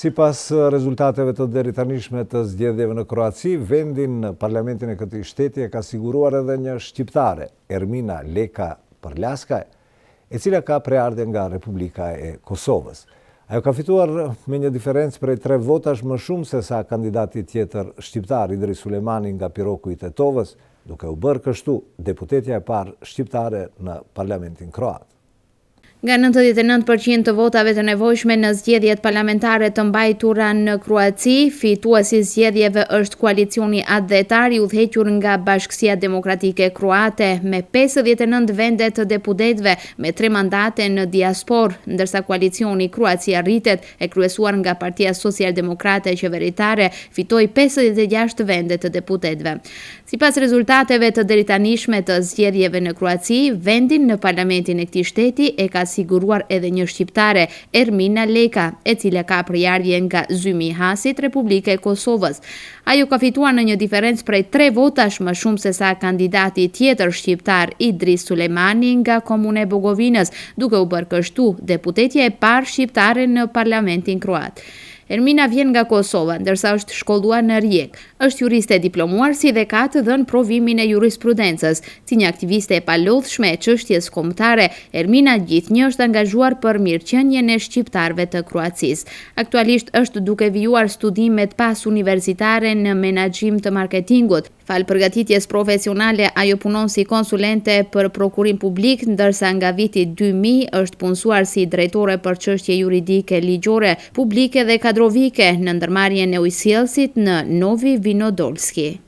Sipas rezultateve të deritanishme të zgjedhjeve në Kroaci, vendin në parlamentin e këtij shteti e ka siguruar edhe një shqiptare, Ermina Leka Përlaska, e cila ka preardhje nga Republika e Kosovës. Ajo ka fituar me një diferencë prej 3 votash më shumë se sa kandidati tjetër shqiptar Idris Sulemani nga Piroku i Tetovës, duke u bërë kështu deputetja e parë shqiptare në parlamentin kroat. Nga 99% të votave të nevojshme në zgjedhjet parlamentare të mbajtura në Kroaci, fituesi zgjedhjeve është koalicioni adhetar i udhëhequr nga Bashkësia Demokratike Kroate me 59 vende të deputetëve me 3 mandate në diaspor, ndërsa koalicioni Kroacia Rritet, e kryesuar nga Partia Socialdemokrate Qeveritare, fitoi 56 vende të deputetëve. Sipas rezultateve të deritanishme të zgjedhjeve në Kroaci, vendin në parlamentin e këtij shteti e ka siguruar edhe një shqiptare, Ermina Leka, e cila ka përardhje nga zymi i Hasit, Republika e Kosovës. Ajo ka fituar në një diferencë prej 3 votash më shumë se sa kandidati tjetër shqiptar Idris Sulemani nga komuna e Bogovinës, duke u bërë kështu deputetja e parë shqiptare në parlamentin kroat. Ermina vjen nga Kosova, ndërsa është shkolluar në Rijek. Është juriste diplomuar si dhe ka të dhënë provimin e jurisprudencës. Si një aktiviste e palodhshme e çështjes kombëtare, Ermina gjithnjë është angazhuar për mirëqenien e shqiptarëve të Kroacisë. Aktualisht është duke vijuar studimet pas universitare në menaxhim të marketingut. Fal përgatitjes profesionale, ajo punon si konsulente për prokurim publik, ndërsa nga viti 2000 është punësuar si drejtore për çështje juridike ligjore, publike dhe kadrovike në ndërmarrjen e ujësjellësit në Novi Vinodolski.